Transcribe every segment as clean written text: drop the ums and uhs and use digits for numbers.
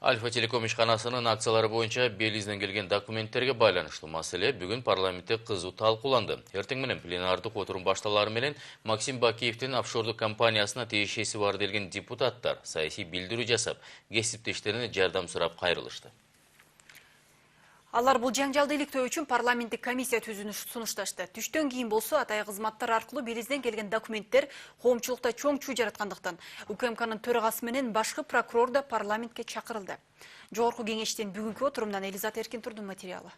Альфа Телеком ишканасынын акциялары боюнча белизден келген документтерге байланыштуу маселе бүгүн парламентте кызуу талкууланды. Эртең менен пленардык отурум башталары менен Максим Бакиевдин офшордук компаниясына тиешеси бар делген депутаттар саясий билдирүү жасап, кесиптештерине жардам сурап кайрылышты. Алар бул жаңжалды иликтөө үчүн парламенттик комиссия түзүүнү сунушташты. Түштөн кийин болсо атайын кызматтар аркылуу белизден келген документтер коомчулукта чоң чуу жараткандыктан УКМКнын төрагасы менен башкы прокурор да парламентке чакырылды. Жогорку кеңештин бүгүнкү отурумунан Элизат Эркинтурдун материалы.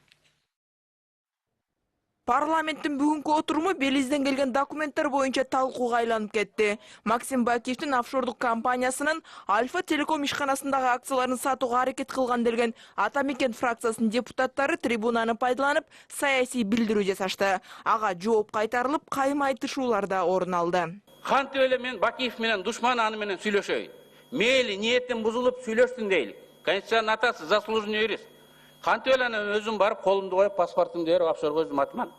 Парламенттин бүгүнкү отуруму белизден келген документтер боюнча талкууга айланып кетти. Максим Бакиевдин офшордук компаниясынын Альфа Телеком ишканасындагы акцияларын сатууга аракет кылган делген Ата Мекен фракциясынын депутаттары трибунаны пайдаланып, саясий билдирүү жасашты. Ага жооп кайтарылып, кайым айтышуулар да орун алды. Кантип эле мен Бакиев менен душман аны менен сүйлөшөй. Мейли ниетин бузулуп сүйлөштүн дейли. Конституциянын атасы заслуженный юрист. Кантип эле өзүм барып колумду коюп паспортумду берип офшорго өзүм атман.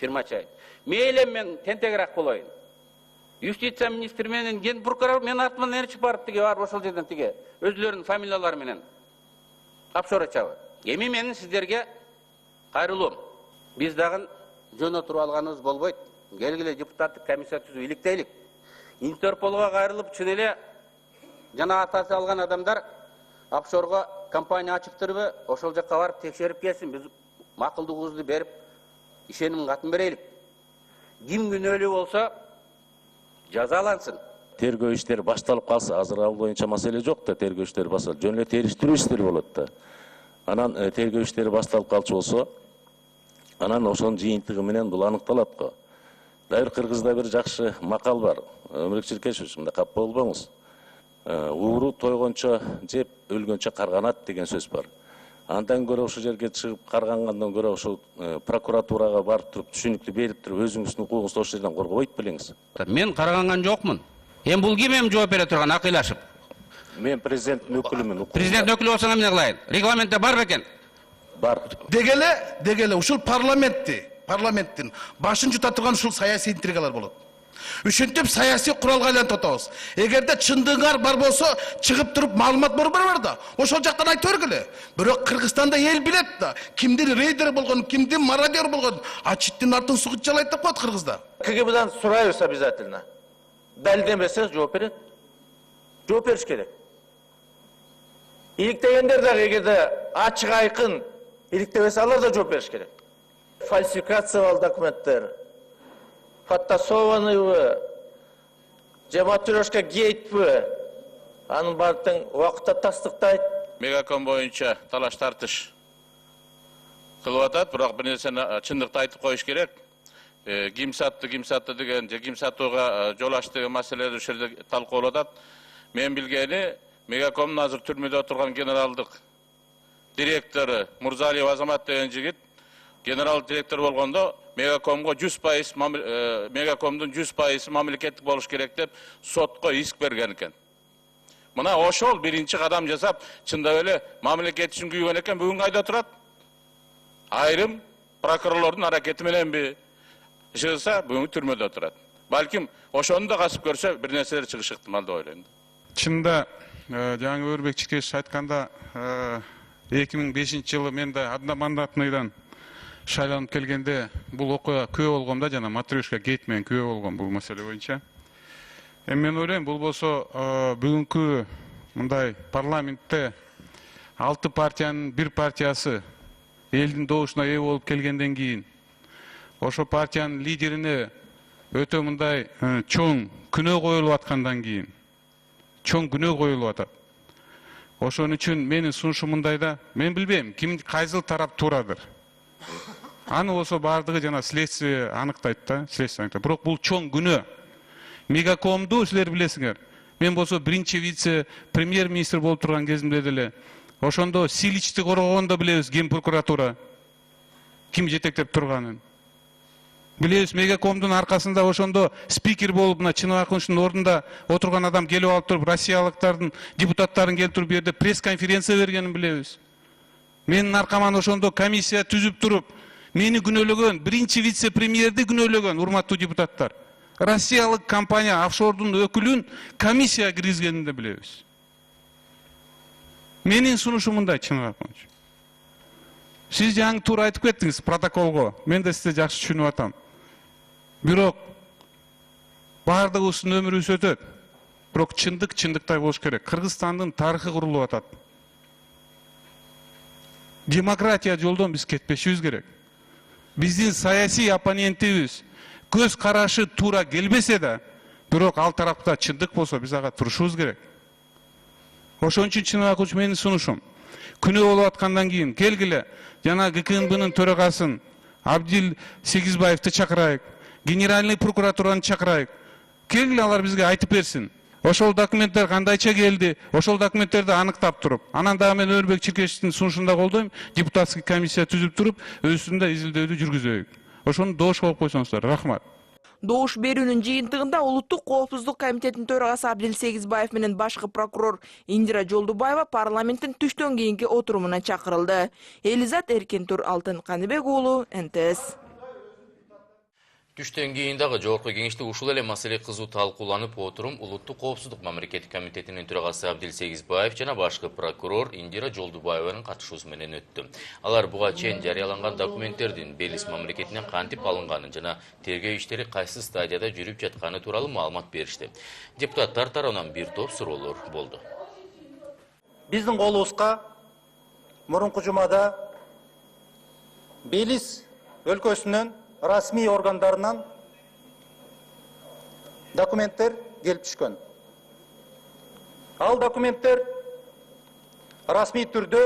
Фирмачай. Мейли мен тентегирээк болоюн. Юстиция министри менен ген прокурор мен артыман ээрчип барып тиге барып ошол жерден тиге өзүлөрүнүн фамилиялары менен офшор ачабы. Эми менин сиздерге кайрылуум. Биз дагы жөн отуруп алганыбыз болбойт. Келгиле депутаттык комиссия түзүп иликтейлик. Интерполго кайрылып чын эле жана атасы алган адамдар офшорго компания ачыптырбы, ошол жакка барып текшерип келсин. Биз макулдугубузду берип, ишеним катын берелик. Ким күнөөлүү болсо жазалансын. Тергөө иштери башталып калса, азыр ал боюнча маселе жок да, тергөө иштери башталып, жөн эле териштирүү иштери болот да. Анан тергөө иштери башталып калчу болсо, анан ошонун жыйынтыгы менен бул аныкталат го. Дайыр Кыргызда бир жакшы макал бар. Өмүрбек Черкешевич, мындай капа болбоңуз. Ууру тойгончо жеп, өлгөнчө карганат деген сөз бар. Андан көрө ошол жерге чыгып каргангандан көрө ошол прокуратурага барып туруп, түшүнүктү берип туруп, өзүңүздүн укугуңузду ошол жерден коргобойт белеңиз. Мен караганган жокмун. Эми бул ким эми жооп бере турган акыйлашып? Мен президенттин өкүлүмүн. Президент өкүлү болсоң эмне кылайын? Регламентте бар бекен? Бар. Дегеле ушул парламенттин башын жута турган ушул саясий интригалар болот. Ушинтип саясий куралга айлантып атабыз. Эгерде чындыгыңар бар болсо, чыгып туруп маалымат бар да. Ошол жактан айтып бергиле. Бирок Кыргызстанда эл билет да, кимдин рейдер болгон, кимдин мародер болгон, ачиттин артын сугут жалайт деп коет Кыргызда. КГБдан сурайбыз обязательно. Далилденбесе жооп берет. Жооп бериш керек. Иликтегендер да эгерде ачык айкын иликтебесе алар да жооп бериш керек. Фальсификациялуу документтер, подтасованныйбы, же матрешка гейтпи, анын баардыгын убакытта тастыктайт. Мегаком боюнча талаш тартыш кылып атат, бирок бир нерсени чындыкты айтып коюш керек. Ким сатты деген, же ким сатууга жол ачты деген маселелер ошол жерде талкууланып атат. Мен билгени, Мегакомдун азыр түрмөдө отурган генералдык директору Мурзалиев Азамат деген жигит генерал директор болгондо Мегакомго 100%, Мегакомдун 100% мамлекеттик болуш керек деп сотко иск берген экен. Мына ошол биринчи кадам жасап, чындап эле мамлекет үчүн күйгөн экен, бүгүн кайда турат? Айрым прокурорлордун аракети мененби чыгса, бүгүн түрмөдө турат. Балким ошону да касып көрсө, бир нерселер чыгышы ыктымал деп ойлойм. Чында жаңы Өрбек Чиркешев айтканда 2005-жылы мен да одномандатныйдан шайланып келгенде бул окуя күбө болгом да, жана матрешка гейт менен күбө болгом бул маселе боюнча. Мен ойлойм, бул болсо бүгүнкү мындай парламентте 6 партиянын бир партиясы элдин добушуна ээ болуп келгенден кийин ошо партиянын лидерине өтө мындай чоң күнөө коюлуп аткандан кийин чоң күнөө коюлуп атат. Ошон үчүн менин сунушум мындай да, мен билбейм ким кайсыл тарап туурадыр. Аны болсо бардыгы жана следствие аныктайт да, следствие аныктайт. Бирок бул чоң күнөө. Мегакомду силер билесиңер. Мен болсо биринчи вице премьер-министр болуп турган кезимде деле ошондо Силичти коргогондо билебиз ген прокуратура ким жетектеп турганын. Билебиз, Мегакомдун аркасында ошондо спикер болуп, мына Чыныбек Акунчтун ордунда отурган адам келип алып туруп, Россиялыктардын депутаттарын келип туруп, бу жерде пресс-конференция бергенин билебиз. Менин аркаман ошондо комиссия түзүп туруп, мени күнөөлөгөн, биринчи вице-премьерди күнөөлөгөн, урматтуу депутаттар. Россиялык компания офшордун өкүлүн комиссия киргизгенин да билебиз. Менин сунушум мындай чыныгы боюнча. Siz жаңы туура айтып кеттиңиз протоколго. Мен да сизди жакшы түшүнүп атам. Бирок бардыгыбыздын өмүрүбүз өтөт. Бирок чындык чындыктай болуш керек. Кыргызстандын тарыхы курулуп атат. Демократия жолдон биз кетпешибиз керек. Биздин саясий оппонентибиз көз карашы туура келбесе да, бирок ал тарапта чындык болсо биз ага турушубуз керек. Ошон үчүн чыныгы менин сунушум. Күнөө болуп аткандан кийин келгиле жана ГКНБнын төрагасын Абдил Сегизбаевди чакырайык, генеральный прокуратураны чакырайык. Келгиле алар бизге айтып берсин. Ошол документтер кандайча келди, ошол документтерди аныктап туруп, анан дагы мен Өрбек Чиркешевдин сунушунда колдойм, депутатский комиссия түзүп туруп, өзүндө изилдөөнү жүргүзөйүк. Ошону добуш кылып койсоңуздар. Рахмат. Добуш берүүнүн жыйынтыгында Улуттук коопсуздук комитетинин төрагасы Абдил Сегизбаев менен башкы прокурор Индира Жолдубаева парламенттин түштөн кийинки отурумуна чакырылды. Элизат Эркентур, Алтын Каныбек уулу, НТС. Түштөн кийин дагы жогорку кеңеште ушул эле маселе кызуу талкууланып, отурум Улуттук коопсуздук мамлекеттик комитетинин төрагасы Абдил Сегизбаев жана башкы прокурор Индира Жолдубаеванын катышуусу менен өттү. Алар буга чейин жарыяланган документтердин Белиз мамлекетинен кантип алынганын жана тергөө иштери кайсы стадияда жүрүп жатканы тууралуу маалымат беришти. Депутаттар тарабынан бир топ суроолор болду. Биздин колубузга мурунку жумада Белиз өлкөсүнөн расмий органдарынан документтер келип түшкөн. Ал документтер расмий түрдө,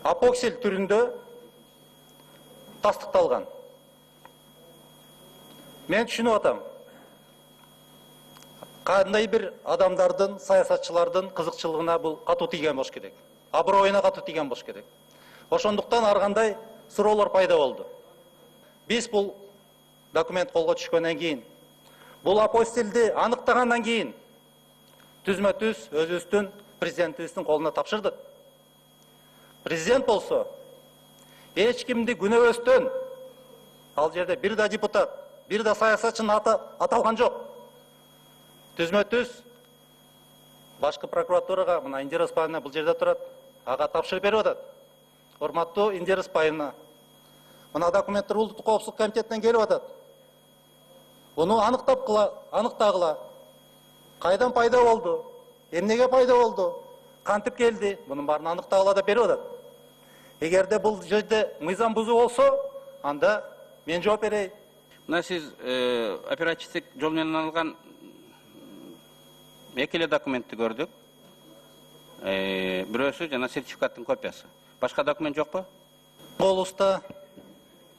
апоксил түрүндө тастыкталган. Мен түшүнүп атам. Кандай бир адамдардын, саясатчылардын кызыкчылыгына бул катуу тийген болуш керек. Аброюна катуу тийген болуш керек. Ошондуктан ар кандай суроолор пайда болду. Биз бул документ колго түшкөндөн кийин, бул апостилди аныктагандан кийин түзмө-түз өзүбүздүн президентибиздин колуна тапшырдык. Президент болсо эч кимди күнөөбөстөн, ал жерде бир да депутат, бир да саясатчынын аты аталган жок. Түзмө-түз башкы прокуратурага, мына Индира Спаевна бул жерде турат, ага тапшырып берип атат. Урматтуу Индира Спаевна, мына документтер Улуттук коопсуздук комитетинен келип атат. Буну аныктагыла. Кайдан пайда болду? Эмнеге пайда болду? Кантип келди? Мунун баарын аныктагыла деп берип атат. Эгерде бул жерде мыйзам бузуу болсо, анда мен жооп берейин. Мына сиз оперативдик жол менен алган эки эле документти көрдүк. Бирөөсү жана сертификаттын копиясы. Башка документ жокпу? Колубузда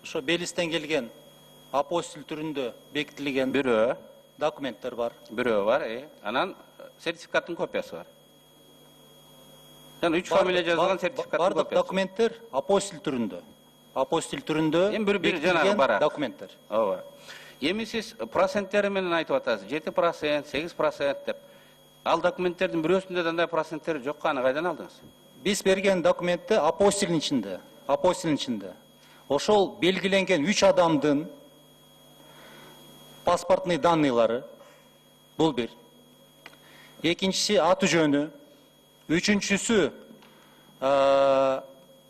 ошо Белизден келген апостил түрүндө бекитилген Бирөө документтер бар. Бирөө бар, анан сертификаттын копиясы бар. Жана 3 фамилия жазылган сертификаттын копиясы. Бардык документтер апостил түрүндө. Апостил түрүндө бекитилген документтер. Ооба. Эми сиз проценттери менен айтып атасыз. 7%, 8% деп. Ал документтердин бирөөсүндө дандай проценттери жок, аны кайдан алдыңыз? Биз берген документте апостилдин ичинде. Ошол белгиленген 3 адамдын паспортный данныйлары, бул бир. Экинчиси аты жөнү, үчүнчүсү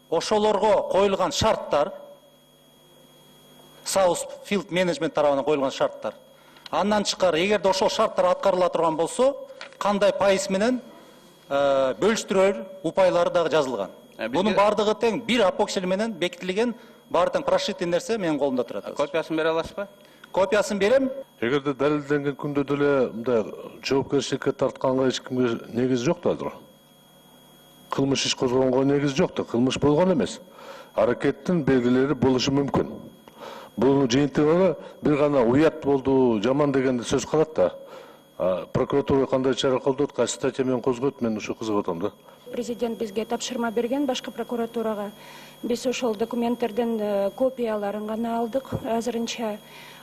ошолорго коюлган шарттар, Southfield Management тарабынан коюлган шарттар. Андан тышкары, эгерде ошол шарттар аткарыла турган болсо, кандай пайыз менен бөлүштүрөр упайлары дагы жазылган. Бунун бардыгы тең бир апоксил менен бекитилген, баары тең прошитый нерсе менин колумда турат. Копиясын бере аласызбы? Копиясын берем. Эгерде далилденген күндө деле мындай жоопкерчиликке тартканга эч кимге негиз жок да. Кылмыш иш козгонгонго негиз жок да, кылмыш болгон эмес. Аракеттин белгилери болушу мүмкүн. Бул жыйынтыгы бир гана уят болду, жаман дегенде сөз калат да. Прокуратура кандай чара колдойт, кайсы статья менен козгойт, мен ушу кызыгып атам да. Президент бизге тапшырма берген башкы прокуратурага. Биз ошол документтердин копияларын гана алдык. Азырынча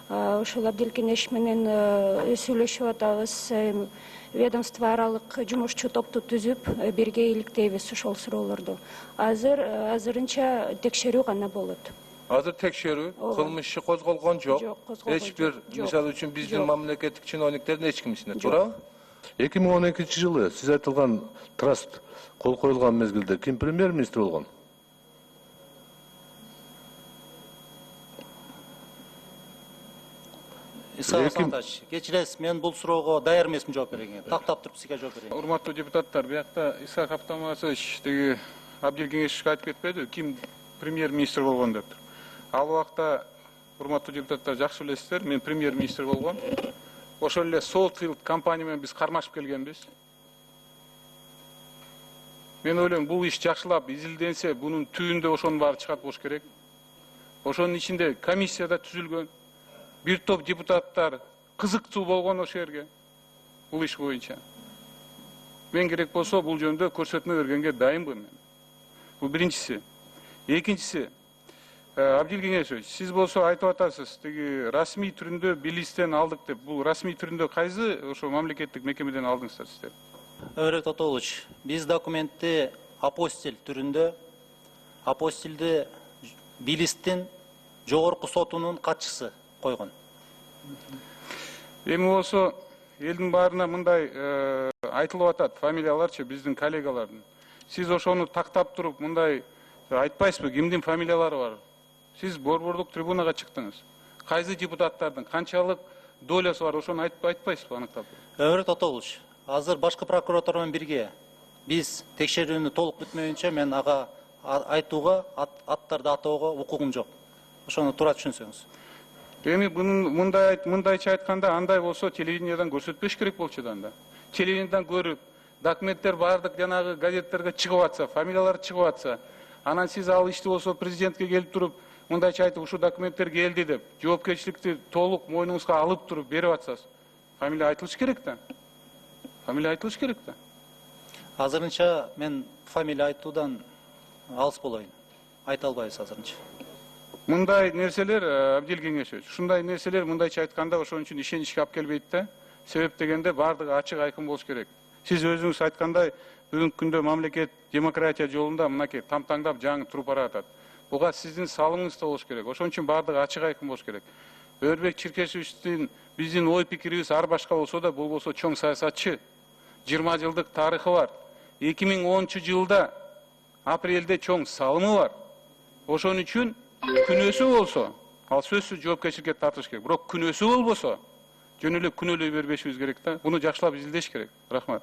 ошол Абдил Кенеш менен сүйлөшүп атабыз. Ведомство аралык жумушчу топту түзүп, бирге иликтейбиз ошол суроолорду. Азырынча текшерүү гана болот. Азыр текшерүү, кылмыш иши козголгон жок. Эч бир, мисалы үчүн биздин мамлекеттик чиновниктердин эч кимисине, туурабы? 2012 жылы сиз айтылган траст кол коюлган мезгилде ким премьер-министр болгон? Исаев Сантач, кечиресиз, мен бул суроого даяр эмесмин жооп берүүгө. Тактап туруп сизге жооп берейин. Урматтуу депутаттар, биякта Исаак Автоматович тиги Абдил Кеңешевичке айтып кетпеди, ким премьер-министр болгон деп. Ал убакта урматтуу депутаттар жакшы билесиздер, мен премьер-министр болгом. Ошол эле Southfield компания менен биз кармашып келгенбиз. Мен ойлойм, бул иш жакшылап изилденсе, бунун түбүндө ошонун баары чыгат болуш керек. Ошонун ичинде комиссияда түзүлгөн. Bir топ депутаттар кызыктуу болгон ошол жерге бул иш боюнча. Мен керек болсо бул жөнүндө көрсөтмө бергенге дайынмын мен. Бул биринчиси. Экинчиси, Абдил Кеңешевич, сиз болсо айтып атасыз, тиги расмий түрүндө Белизден алдык деп. Бул расмий түрүндө кайсы ошо мамлекеттик мекемеден алдыңыздар сиздер? Өрөк Татолович, биз документти апостиль түрүндө, апостилди Белиздин жогорку сотунун катчысы койгон. Эми болсо элдин баарына мындай айтылып атат, фамилияларчы биздин коллегалардын. Сиз ошону тактап туруп мындай айтпайсызбы, кимдин фамилиялары бар? Сиз борбордук трибунага чыктыңыз. Кайсы депутаттардын канчалык долясы бар, ошону айтпайсызбы аныктап? Өрөк Татолович, азыр башкы прокуратура менен бирге биз текшерүүнү толук бүтмөйүнчө мен ага айтууга, аттарды атоого укугум жок. Ошону туура түшүнсөңүз. Эми мындайча айтканда, андай болсо телевидениядан көрсөтпөш керек болчу да. Телевидениядан көрүп, документтер бардык жанагы газеттерге чыгып атса, фамилиялары чыгып атса, анан сиз ал ишти болсо президентке келип туруп, мындайча айтып, ушу документтер келди деп, жоопкерчиликти толук мойнуңузга алып туруп берип атсаңыз, фамилия айтылыш керек да. Фамилия айтылыш керек да. Азырынча мен фамилия айтуудан алыс болоюн. Айта албайбыз азырынча. Мындай нерселер, Абдил Кеңешевич, ушундай нерселер мындайча айтканда ошон үчүн ишеничке алып келбейт да. Себеп дегенде бардыгы ачык айкын болуш керек. Сиз өзүңүз айткандай, бүгүнкү күндө мамлекет демократия жолунда мынакей тамтаңдап жаңы туруп баратат. Буга сиздин салымыңыз да болуш керек. Ошон үчүн бардыгы ачык айкын болуш керек. Өрбек Чиркешевичтин биздин ой пикирибиз ар башка болсо да, бул болсо чоң саясатчы. 20 жылдык тарыхы бар. 2010-жылда апрелде чоң салымы бар. Ошон үчүн күнөөсү болсо, ал сөзсүз жоопкерчиликке тартыш керек. Бирок күнөөсү болбосо, жөн эле күнөөлөй бербешибиз керек да. Буну жакшылап изилдеш керек. Рахмат.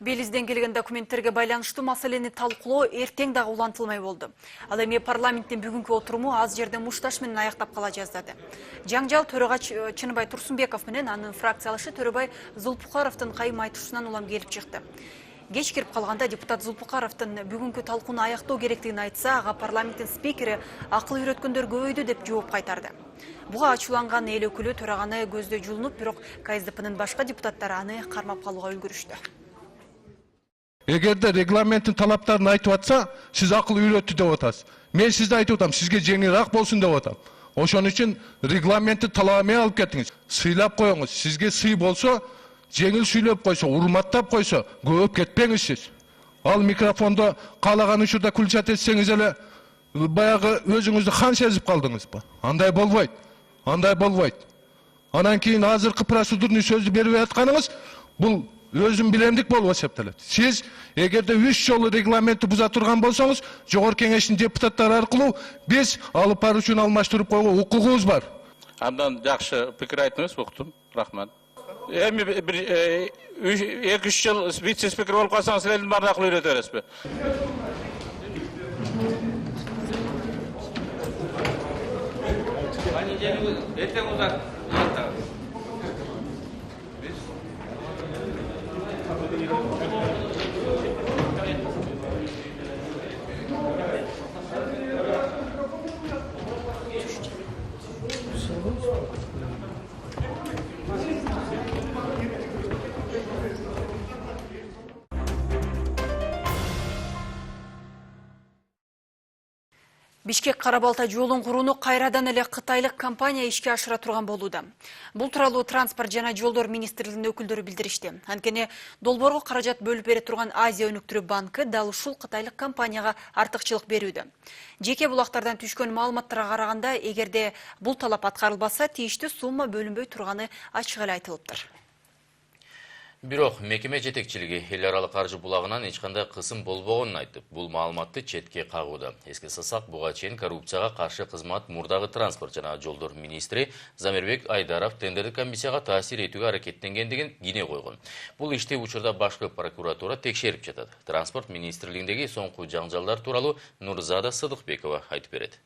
Белизден келген документтерге байланыштуу маселени талкуулоо эртең дагы улантылмай болду. Ал эми парламенттин бүгүнкү отуруму аз жерде мушташ менен аяктап кала жаздады. Жаңжал төрагач Чыныбай Турсунбеков менен анын фракциялашы Төрөбай Зулпукаровдун кайым айтышынан улам келип чыкты. Кеч кирип калганда депутат Зулпукаровдун бүгүнкү талкууну аяктоо керектигин айтса, ага парламенттин спикери акыл үйрөткөндөр көбөйдү деп жооп кайтарды. Буга ачууланган эл өкүлү төраганы көздөй жулунуп, бирок КСДПнын башка депутаттары аны кармап калууга үлгүрүштү. Эгерде регламенттин талаптарын айтып атса, сиз акыл үйрөттү деп атасыз. Мен сизди айтып атам, сизге жеңилирээк болсун деп атам. Ошон үчүн регламентти талабы алып кеттиңиз. Сыйлап коюңуз. Сизге сый болсо, жеңил сүйлөп койсо, урматтап койсо, көп кетпеңиз сиз. Ал микрофондо каалаган учурда күлчат этсеңиз эле баягы өзүңүздү хан сезип калдыңызбы? Андай болбойт. Андай болбойт. Анан кийин азыркы процедурный сөздү берип атканыңыз бул өзүм билемдик болуп эсептелет. Сиз эгерде 3 жолу регламентти буза турган болсоңуз, жогорку кеңештин депутаттары аркылуу биз алып баруучуну алмаштырып койгонго укугубуз бар. Абдан жакшы пикир айттыңыз, уктум. Рахмат. Эми 2-3 жыл вице-спикер болуп калсаңыз, элдин баарына акыл үйрөтө бересизби? Бишкек Карабалта жолун курууну кайрадан эле кытайлык компания ишке ашыра турган болууда. Бул тууралуу транспорт жана жолдор министрлигинин өкүлдөрү билдиришти. Анткени долбоорго каражат бөлүп бере турган Азия өнүктүрүү банкы дал ушул кытайлык компанияга артыкчылык берүүдө. Жеке булактардан түшкөн маалыматтарга караганда, эгерде бул талап аткарылбаса, тийиштүү сумма бөлүнбөй турганы ачык эле айтылыптыр. Бирок мекеме жетекчилиги эл аралык каржы булагынан эч кандай кысым болбогонун айтып, бул маалыматты четке кагууда. Эске салсак, буга чейин коррупцияга каршы кызмат мурдагы транспорт жана жолдор министри Замирбек Айдаров тендердик комиссияга таасир этүүгө аракеттенгендигин кине койгон. Бул ишти учурда башкы прокуратура текшерип жатат. Транспорт министрлигиндеги соңку жаңжалдар тууралуу Нурзада Сыдыкбекова айтып берет.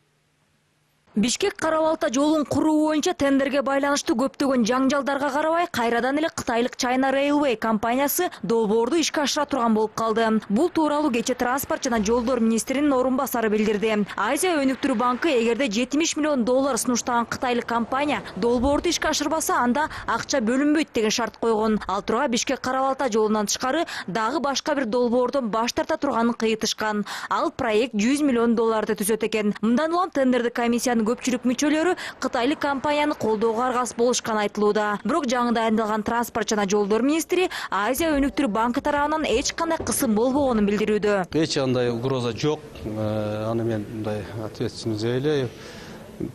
Бишкек Кара-Балта жолун куруу боюнча тендерге байланыштуу көптөгөн жаңжалдарга карабай, кайрадан эле Кытайлык China Railway компаниясы долбоорду ишке ашыра турган болуп калды. Бул тууралуу кече транспорт жана жолдор министринин орун басары билдирди. Азия өнүктүрүү банкы эгерде $70 миллион сунуштаган Кытайлык компания долбоорду ишке ашырбаса, анда акча бөлүнбөйт деген шарт койгон. Ал турга Бишкек Кара-Балта жолунан тышкары дагы башка бир долбоордон баш тарта турганын кыйытышкан. Ал проект $100 миллион түзөт экен. Мындан улам тендердик комиссиянын көпчүлүк мүчөлөрү Кытайлык компанияны колдоого аргас болушкан айтылууда. Бирок жаңы дайындалган транспорт жана жолдор министри Азия өнүктүрүү банкы тарабынан эч кандай кысым болбогонун билдирүүдө. Эч кандай угроза жок. Аны мен мындай ответственно заявляю.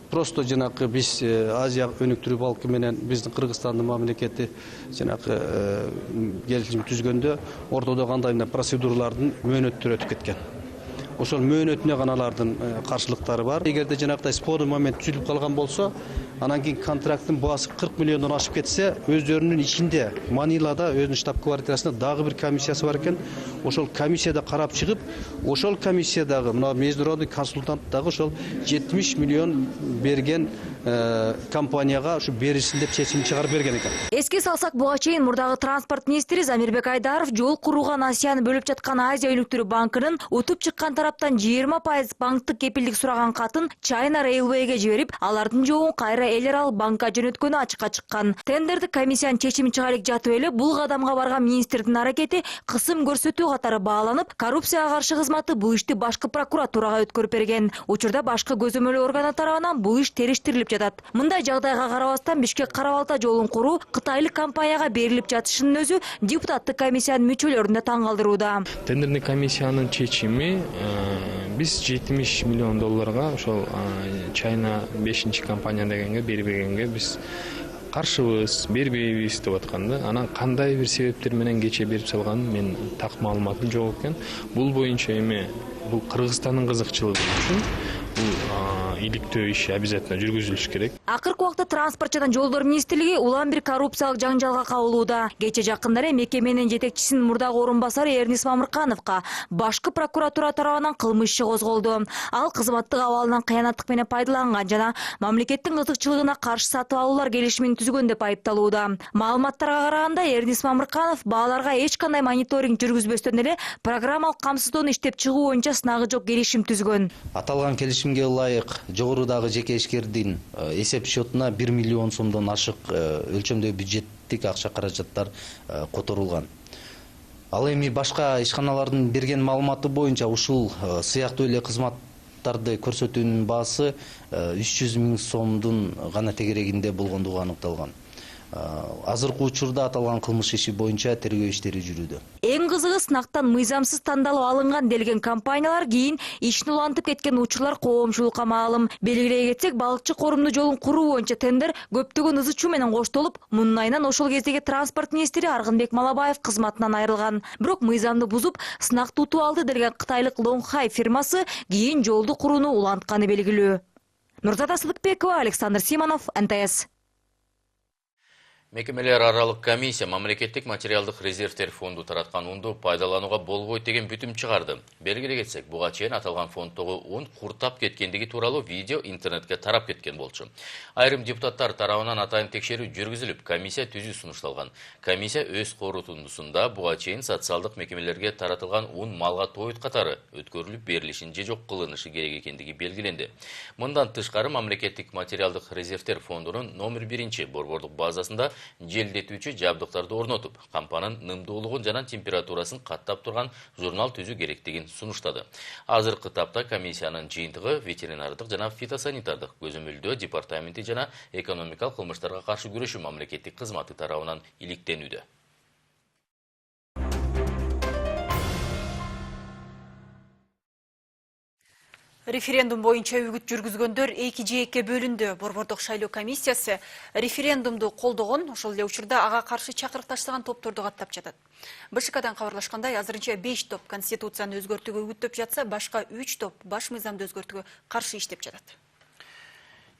Просто жанакы биз Азия өнүктүрүү банкы менен биздин Кыргызстандын мамлекети жанакы келишим түзгөндө ортодо кандай процедуралардын мөөнөттөрү өтүп кеткен. Ошол мөөнөтүнө гана алардын каршылыктары бар. Эгерде жанактай спорный момент түзүлүп калган болсо, анан кийин контракттын баасы 40 миллиондон ашып кетсе, өздөрүнүн ичинде Манилада өзүнүн штаб-квартирасында дагы бир комиссиясы бар экен. Ошол комиссияда карап чыгып, ошол комиссиядагы мына международный консультант дагы ошол 70 миллион берген компанияга ушу берилсин деп чечим чыгарып берген экен. Эске салсак, буга чейин мурдагы транспорт министри Замирбек Айдаров жол курууга Насияны бөлүп жаткан Азия өнүктүрүү банкынын утуп чыккан тараптан 20% банктык кепилдик сураган катын China Railway'ге жиберип, алардын жообун кайра эл аралык банкка жөнөткөнү ачыкка чыккан. Тендердик комиссиянын чечими чыгарып жатып эле бул кадамга барган министрдин аракети кысым көрсөтүү катары бааланып, коррупцияга каршы кызматы бул ишти башкы прокуратурага өткөрүп берген. Учурда башкы көзөмөл органы тарабынан бул иш териштирилип жатат. Мындай жагдайга карабастан Бишкек Кара-Балта жолун куруу Кытайлык компанияга берилип жатышынын өзү депутаттык комиссиянын мүчөлөрүн да таң калтырууда. Тендердик комиссиянын чечими биз $70 миллион ошол China 5 компания дегенге бербегенге биз каршыбыз, бербейбиз деп атканда, анан кандай бир себептер менен кече берип салганын мен так маалыматым жок экен. Бул боюнча эми бул Кыргызстандын кызыкчылыгы үчүн иликтөө иши обязательно жүргүзүлүш керек. Акыркы убакта транспорт жана жолдор министрлиги улам бир коррупциялык жаңжалга кабылууда. Кече жакында эле мекеменин жетекчисинин мурдагы орун басары Эрнис Мамыркановго башкы прокуратура тарабынан кылмыш иши козголду. Ал кызматтык абалынан кыянаттык менен пайдаланган жана мамлекеттин кызыкчылыгына каршы сатып алуулар келишимин түзгөн деп айыпталууда. Маалыматтарга караганда Эрнис Мамырканов бааларга эч кандай мониторинг жүргүзбөстөн эле программалык камсыздоону иштеп чыгуу боюнча сынагы жок келишим түзгөн. Аталган келишимге ылайык жогорудагы жеке ишкердин эсеп счетуна 1 миллион сомдон ашык өлчөмдөгү бюджеттик акча каражаттар которулган. Ал эми башка ишканалардын берген маалыматы боюнча ушул сыяктуу эле кызматтарды көрсөтүүнүн баасы 300 000 сомдун гана тегерегинде болгондугу аныкталган. Азыркы учурда аталган кылмыш иши боюнча тергөө иштери жүрүүдө. Эң кызыгы сынактан мыйзамсыз тандалып алынган делген компаниялар кийин ишин улантып кеткен учурлар коомчулукка маалым. Белгилей кетсек, балыкчы корумдуу жолун куруу боюнча тендер көптөгөн ызы чуу менен коштолуп, мунун айынан ошол кездеги транспорт министри Аргынбек Малабаев кызматынан айрылган. Бирок мыйзамды бузуп, сынакты утуп алды делген Кытайлык Лонгхай фирмасы кийин жолду курууну улантканы белгилүү. Нурзада Сыдыкбекова, Александр Симонов, НТС. Мекемелер аралык комиссия мамлекеттик материалдык резервтер фонду тараткан унду пайдаланууга болбойт деген бүтүм чыгарды. Белгилей кетсек, буга чейин аталган фонддогу ун куртап кеткендиги тууралуу видео интернетке тарап кеткен болчу. Айрым депутаттар тарабынан атайын текшерүү жүргүзүлүп, комиссия түзүү сунушталган. Комиссия өз корутундусунда буга чейин социалдык мекемелерге таратылган ун малга тоют катары өткөрүлүп берилишин же жок кылынышы керек экендиги белгиленди. Мындан тышкары мамлекеттик материалдык резервтер фондунун номер 1 борбордук базасында желдетүүчү жабдыктарды орнотуп, кампанын нымдуулугун жана температурасын каттап турган журнал түзүү керектигин сунуштады. Азыркы тапта комиссиянын жыйынтыгы ветеринардык жана фитосанитардык көзөмөлдөө департаменти жана экономикалык кылмыштарга каршы күрөшүү мамлекеттик кызматы тарабынан иликтенүүдө. Референдум боюнча үгүт жүргүзгөндөр эки жээкке бөлүндү. Борбордук шайлоо комиссиясы референдумду колдогон, ошол эле учурда ага каршы чакырык таштаган топторду каттап жатат. БШКдан кабарлашкандай, азырынча 5 топ конституцияны өзгөртүүгө үгүттөп жатса, башка 3 топ баш мыйзамды өзгөртүүгө каршы иштеп жатат.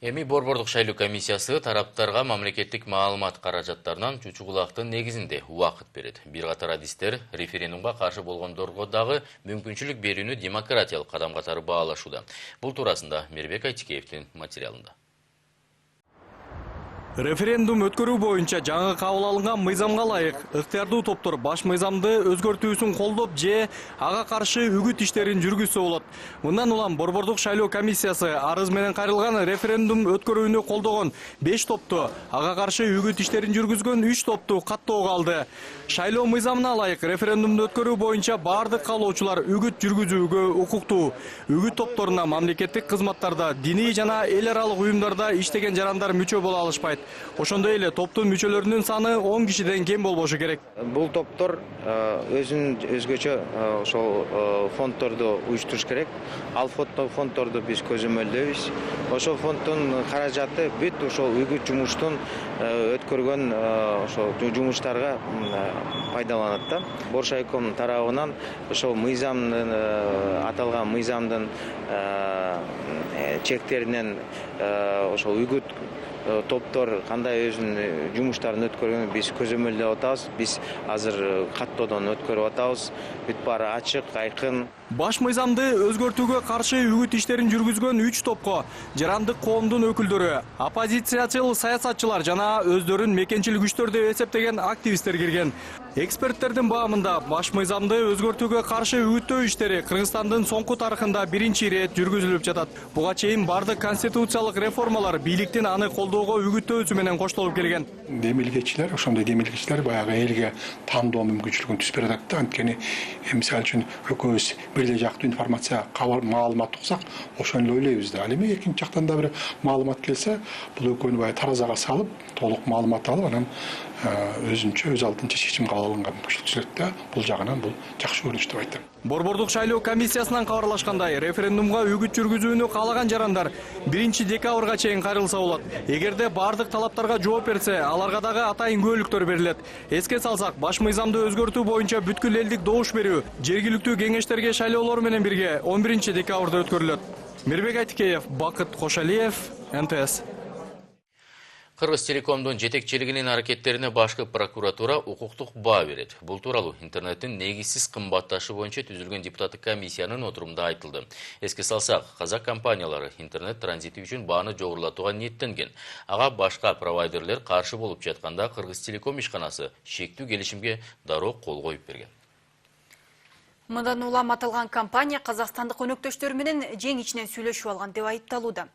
Эми Борбордук шайлоо комиссиясы тараптарга мамлекеттик маалымат каражаттарынан чучугулактын негизинде убакыт берет. Бир катар адистер референдумга каршы болгондорго дагы мүмкүнчүлүк берүүнү демократиялык кадам катары баалашууда. Бул туурасында Мирбек Айтикеевдин материалында. Референдум өткөрүү боюнча жаңы кабыл алынган мыйзамга ылайык ыктыярдуу топтор баш мыйзамды өзгөртүүсүн колдоп же ага каршы үгүт иштерин жүргүзсө болот. Мындан улам Борбордук шайлоо комиссиясы арыз менен кайрылган референдум өткөрүүнү колдогон 5 топту, ага каршы үгүт иштерин жүргүзгөн 3 топту каттоого алды. Шайлоо мыйзамына ылайык референдумду өткөрүү боюнча бардык каалоочулар үгүт жүргүзүүгө укуктуу. Үгүт топторуна мамлекеттик кызматтарда, диний жана эл аралык уюмдарда иштеген жарандар мүчө боло алышпайт. Ошондой эле топтун мүчөлөрүнүн саны 10 кишиден кем болбошу керек. Бул топтор өзүнүн өзгөчө ошол фонддорду уюштуруш керек. Ал фонддорду биз көзөмөлдөйбүз. Ошол фонддун каражаты бүт ошол үгүт жумуштун өткөргөн ошол жумуштарга пайдаланат да. Боршайком тарабынан ошол мыйзамдын аталган мыйзамдын чектеринен ошол үгүт топтор кандай өзүнүн жумуштарын өткөргөнүн биз көзөмөлдөп атабыз. Биз азыр каттоодон өткөрүп атабыз. Бүт баары ачык, айкын. Баш мыйзамды өзгөртүүгө каршы үгүт иштерин жүргүзгөн 3 топко жарандык коомдун өкүлдөрү, оппозициячыл саясатчылар жана өздөрүн мекенчил күчтөр деп эсептеген активисттер кирген. Эксперттердин баамында баш мыйзамды өзгөртүүгө каршы үгүттөө иштери Кыргызстандын соңку тарыхында биринчи ирет жүргүзүлүп жатат. Буга чейин бардык конституциялык реформалар бийликтин аны колдоого үгүттөөсү менен коштолуп келген. Демилгечилер, ошондой демилгечилер баягы элге тандоо мүмкүнчүлүгүн түзүп берет да. Анткени мисалы үчүн экөөбүз бирдей жактуу информация, маалымат уксак, ошону ойлойбуз да. Ал эми экинчи жактан да бир маалымат келсе, бул экөөнү баягы таразага салып, толук маалымат алып, анан өзүнчө өз алдынча чечим кабыл алынган түзүлөт да. Бул жагынан бул жакшы көрүнүш деп айтам. Борбордук шайлоо комиссиясынан кабарлашкандай, референдумга үгүт жүргүзүүнү каалаган жарандар 1 декабрга чейин кайрылса болот. Эгерде бардык талаптарга жооп берсе, аларга дагы атайын күбөлүктөр берилет. Эске салсак, баш мыйзамды өзгөртүү боюнча бүткүл элдик добуш берүү жергиликтүү кеңештерге шайлоолор менен бирге 11 декабрда өткөрүлөт. Мирбек Айтикеев, Бакыт Кошалиев, НТС. Кыргыз Телекомдун жетекчилигинин аракеттерине башкы прокуратура укуктук баа берет. Бул тууралуу интернеттин негизсиз кымбатташы боюнча түзүлгөн депутаттык комиссиянын отурумунда айтылды. Эске салсак, казак компаниялары интернет транзити үчүн бааны жогорулатууга ниеттенген. Ага башка провайдерлер каршы болуп жатканда Кыргыз Телеком ишканасы шектүү келишимге дароо кол коюп берген. Мындан улам аталган компания казакстандык өнөктөштөр менен жең ичинен сүйлөшүп алган деп айыпталууда.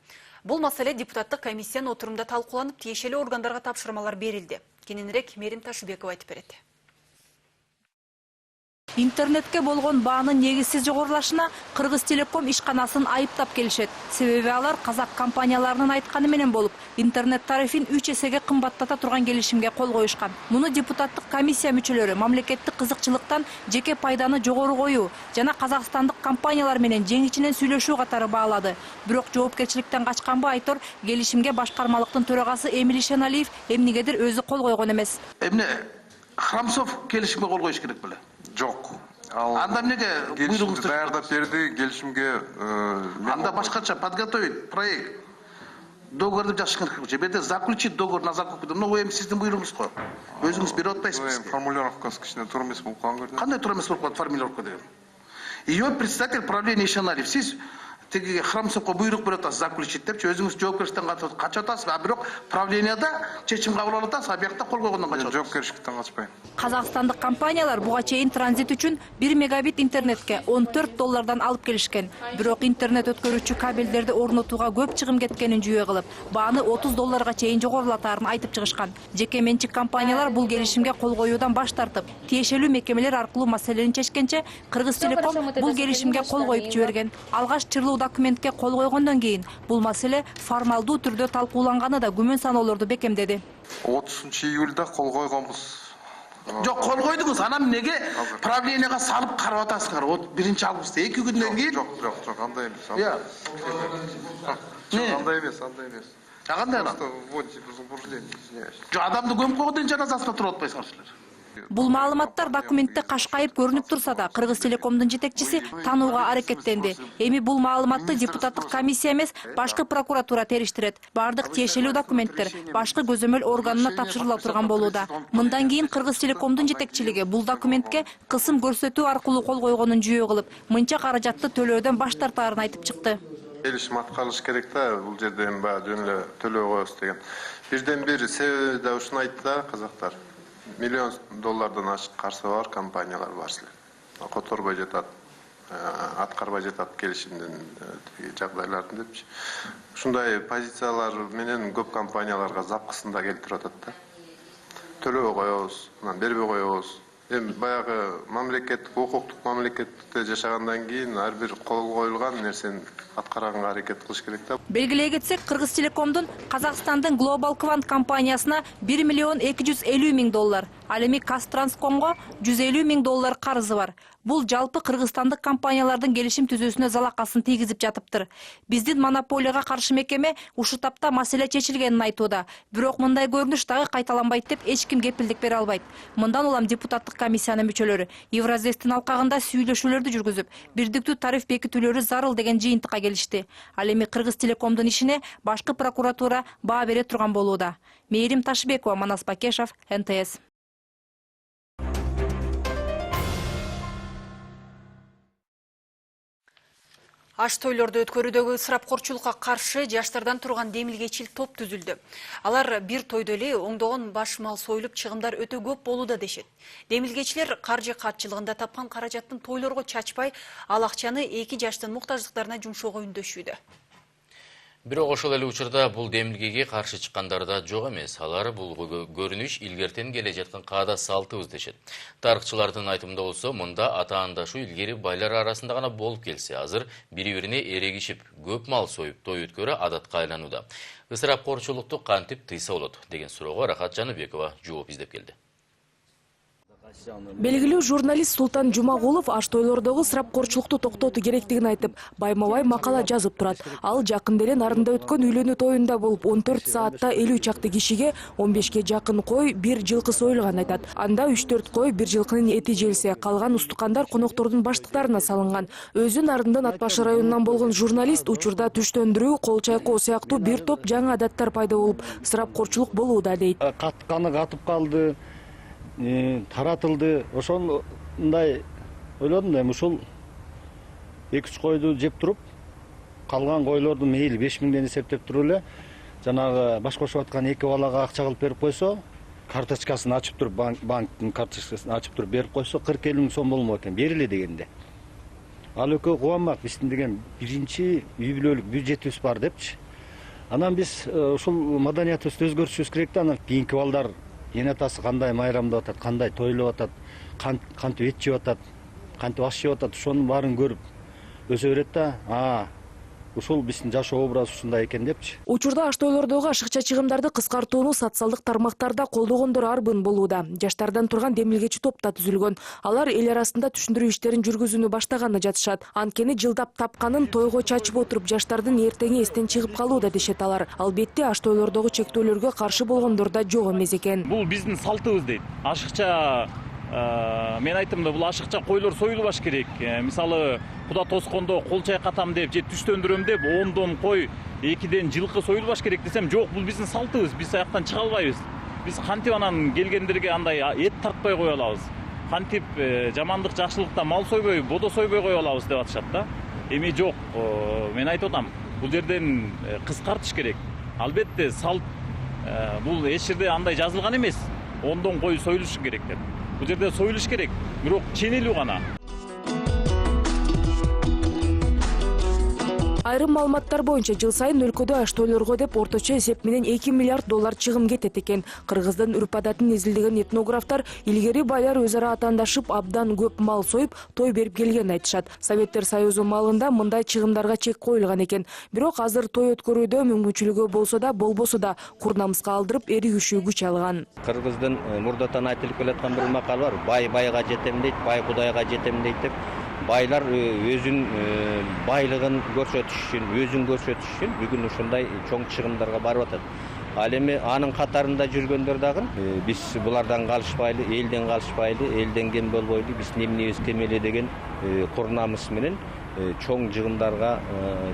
Бул маселе депутаттык комиссиянын отурумунда талкууланып, тиешелүү органдарга тапшырмалар берилди. Кененирээк Мерим Ташыбекова айтып берет. Интернетке болгон баанын негизсиз жогорулашына Кыргыз Телеком ишканасын айыптап келишет. Себеби алар казак компанияларынын айтканы менен болуп, интернет тарифин 3 эсеге кымбаттата турган келишимге кол коюшкан. Муну депутаттык комиссия мүчөлөрү мамлекеттик кызыкчылыктан жеке пайданы жогору коюу жана казакстандык компаниялар менен жең ичинен сүйлөшүү катары баалады. Бирок жоопкерчиликтен качканбы Айтор келишимге башкармалыктын төрагасы Эмиль Ишеналиев эмнегедир өзү кол койгон эмес. Эмне Храмсов келишимге кол коюш керек беле? Жок. Анда эмнеге буйругуңузду даярдап берди, келишимге анда башкача подготовить проект. Договор деп жазышкан керек. Же берде заключить договор на закуп. Ну, эми сиздин буйругуңуз го. Өзүңүз берип атпайсызбы? Формулировкасы кичине туура эмес болуп калган көрүнөт. Кандай туура эмес болуп калат формулировка деген? Ее председатель правления Ишаналиев. Сиз тиги Храмсовго буйрук берип атасыз заключить депчи, өзүңүз жоопкерчиликтен качып атасыз, а бирок правленияда чечим кабыл алып атасыз, а биякта кол койгондон качып атасыз. Жоопкерчиликтен качпайм. Казакстандык компаниялар буга чейин транзит үчүн 1 мегабит интернетке $14 алып келишкен. Бирок интернет өткөрүүчү кабелдерди орнотууга көп чыгым кеткенин жүйө кылып, бааны $30 чейин жогорулатаарын айтып чыгышкан. Жеке менчик компаниялар бул келишимге кол коюудан баш тартып, тиешелүү мекемелер аркылуу маселени чечкенче Кыргыз Телеком бул келишимге кол коюп жиберген. Алгаш чырлуу документке кол койгондон кийин бул маселе формалдуу түрдө талкууланганы да күмөн саноолорду бекемдеди. 30 июлда кол койгонбуз. Жоқ, қол қойдыңыз, анам неге правлениеға салып қарап атасыңар? От бірінші августта 2 күннен кейін. Жоқ, андай емес. Иә. Андай емес. Қандай адам? Жоқ, адамды көміп қойғаннан жаназасына тұра отпайсыңар сіздер. Бул маалыматтар документте кашкайып көрүнүп турса да, Кыргыз Телекомдун жетекчиси таанууга аракеттенди. Эми бул маалыматты депутаттык комиссия эмес, башкы прокуратура териштирет. Бардык тиешелүү документтер башкы көзөмөл органына тапшырыла турган болууда. Мындан кийин Кыргыз Телекомдун жетекчилиги бул документке кысым көрсөтүү аркылуу кол койгонун жүйө кылып, мынча каражатты төлөөдөн баш тартаарын айтып чыкты. Келишим аткарылыш керек да, бул жерде эми баягы жөн эле төлөө коебуз деген. Бирден бир себеби да ушуну айтты да казактар. $1 миллион ашык карсы бар компаниялар бар силер. Которбой жатат, аткарбай жатат келишимдин жагдайларын депчи. Ушундай позициялар менен көп компанияларга запкысында келтирип атат да. Төлөө коебуз, анан бербей коебуз. Эми баягы мамлекеттик, укуктук мамлекетте жашагандан кийин ар бир кол коюлган нерсени аткарганга аракет кылыш керек да. Белгилей кетсек, Кыргыз Телекомдун Казакстандын Global Quant компаниясына $1,250,000 миң, ал эми Казтрансkomго $150,000 миң карызы бар. Бул жалпы кыргызстандык компаниялардын келишим түзүүсүнө залакасын тийгизип жатыптыр. Биздин монополияга каршы мекеме ушу тапта маселе чечилгенин айтууда. Бирок мындай көрүнүш дагы кайталанбайт деп эч ким кепилдик бере албайт. Мындан улам депутаттык комиссиянын мүчөлөрү Евразэстин алкагында сүйлөшүүлөрдү жүргүзүп, бирдиктүү тариф бекитүүлөрү зарыл деген жыйынтыкка келишти. Ал эми Кыргыз Телекомдун ишине башкы прокуратура баа бере турган болууда. Мээрим Ташыбекова, Манас Бакешов, НТС. Аш тойлорду өткөрүүдөгү ысырапкорчулукка каршы жаштардан турган демилгечил топ түзүлдү. Алар бир тойдо эле оңдогон баш мал союлуп, чыгымдар өтө көп болууда дешет. Демилгечилер каржы катчылыгында тапкан каражаттын тойлорго чачпай, ал акчаны эки жаштын муктаждыктарына жумшоого үндөшүүдө. Бирок ошол эле учурда бул демилгеге каршы чыккандар да жок эмес. Алар бул көрүнүш илгертен келе жаткан каада салтыбыз дешет. Тарыхчылардын айтымында болсо, мында ата-андашуу илгери байлар арасында гана болуп келсе, азыр бири-бирине эрегишип, көп мал союп той өткөрүү адатка айланууда. Ысырапкорчулукту кантип тыйса болот деген суроого Рахат Жаныбекова жооп издеп келди. Белгилүү журналист Султан Жумагулов аш тойлордогу ысырапкорчулукту токтотуу керектигин айтып, байма-бай макала жазып турат. Ал жакында эле Нарында өткөн үйлөнүү тоюнда болуп, 14 саатта 50 чакты кишиге 15ке жакын кой, 1 жылкы союлган айтат. Анда 3-4 кой, 1 жылкынын эти желсе, калган устукандар коноктордун баштыктарына салынган. Өзү Нарындын Ат башы районунан болгон журналист учурда түштөндүрүү, кол чайкоо сыяктуу бир топ жаңы адаттар пайда болуп, ысырапкорчулук болууда дейт. Катканы катып калды. Таратылды. Ошондой ойлодум да, ушул 2-3 койду жеп туруп, калган койлорду мейли 5 миңден эсептеп туруп эле, жанагы баш кошуп аткан эки балага акча кылып берип койсо, карточкасын ачып туруп, банктын карточкасын ачып туруп берип койсо, 40-50 миң сом болмок экен, бериле дегенде. Ал экөө кубанмак, биздин деген биринчи үй бүлөлүк бюджетибиз бар депчи. Анан биз ушул маданиятыбызды өзгөртүшүбүз керек да, анан кийинки балдар эн атасы кандай майрамдап атат, кандай тойлоп атат, кантип эт жеп атат, кантип аш жеп атат, ошонун баарын көрүп өсө берет да, ушул биздин жашоо образы ушундай экен депчи. Учурда аш тойлордогу ашыкча чыгымдарды кыскартууну социалдык тармактарда колдогондор арбын болууда. Жаштардан турган демилгечи топ да түзүлгөн. Алар эл арасында түшүндүрүү иштерин жүргүзүүнү баштаганы жатышат. Анткени жылдап тапканын тойго чачып отуруп, жаштардын эртең эстен чыгып калууда дешет алар. Албетте аш тойлордогу чектөөлөргө каршы болгондор да жок эмес экен. Бул биздин салтыбыз дейт. Ашыкча мен айтымда бул ашыкча койлор союлбаш керек. Мисалы Куда тоскондо кол чайкатам деп же түштөндүрөм деп 10дон кой, 2ден жылкы союлбаш керек десем, жок, бул биздин салтыбыз. Биз аяктан чыга албайбыз. Биз кантип анан келгендерге андай эт тартпай кое алабыз? Кантип жамандык жакшылыкта мал сойбой, бодо сойбой кое алабыз деп атышат да. Эми жок, мен айтып атам, бул жерден кыскартыш керек. Албетте салт бул эч жерде андай жазылган эмес. 10дон кой союлуш керек деп. Бул жерде союлуш керек, бирок ченелүү гана. Айрым маалыматтар боюнча жыл сайын өлкөдө аш тойлорго деп орточо эсеп менен 2 миллиард доллар чыгым кетет экен. Кыргыздын үрп адатын изилдеген этнографтар илгери байлар өз ара атаандашып абдан көп мал союп той берип келген айтышат. Советтер Союзу малында мындай чыгымдарга чек коюлган экен. Бирок азыр той өткөрүүдө мүмкүнчүлүгү болсо да болбосо да кур намыска алдырып эригүүшү күч алган. Кыргыздын мурдатан айтылып келаткан бир макал бар. Бай байга жетем дейт, бай кудайга жетем дейт деп. Байлар өзүн байлыгын көрсөтүш үчүн, өзүн көрсөтүш үчүн бүгүн ушундай чоң чыгымдарга барып атат. Ал эми анын катарында жүргөндөр дагы биз булардан калышпайлы, элден калышпайлы, элден кем болбойлу, биз немнебиз кем эле деген кур намыс менен чоң жыгымдарга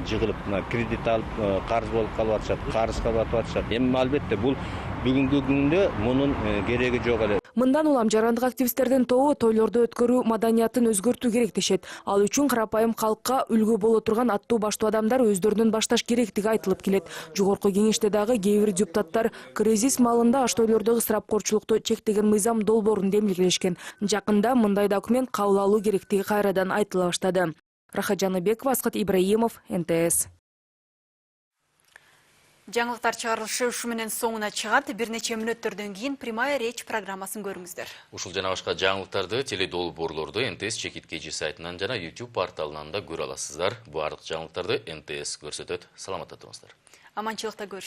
жыгылып, кредит алып, карыз болуп калып атышат, карызга батып атышат. Эми албетте бул бүгүнкү күндө мунун кереги жок эле. Мындан улам жарандык активисттердин тобу тойлорду өткөрүү маданиятын өзгөртүү керек дешет. Ал үчүн карапайым калкка үлгү боло турган аттуу баштуу адамдар өздөрүнөн башташ керектиги айтылып келет. Жогорку кеңеште дагы кээ бир депутаттар кризис малында аш тойлордогу ысырапкорчулукту чектеген мыйзам долбоорун демилгелешкен. Жакында мындай документ кабыл алуу керектиги кайрадан айтыла баштады. Рахат Жаныбекова, Асхат Ибраимов, НТС. Жаңылыктар чыгарылышы ушу менен соңуна чыгат. Бир нече мүнөттөрдөн кийин прямая речь программасын көрүңүздөр. Ушул жана башка жаңылыктарды теледолбоорлорду НТС Чекит КЖ сайтынан жана YouTube порталынан да көрө аласыздар. Баардык жаңылыктарды НТС көрсөтөт. Саламатта туруңуздар. Аманчылыкта көрүшүңүздөр.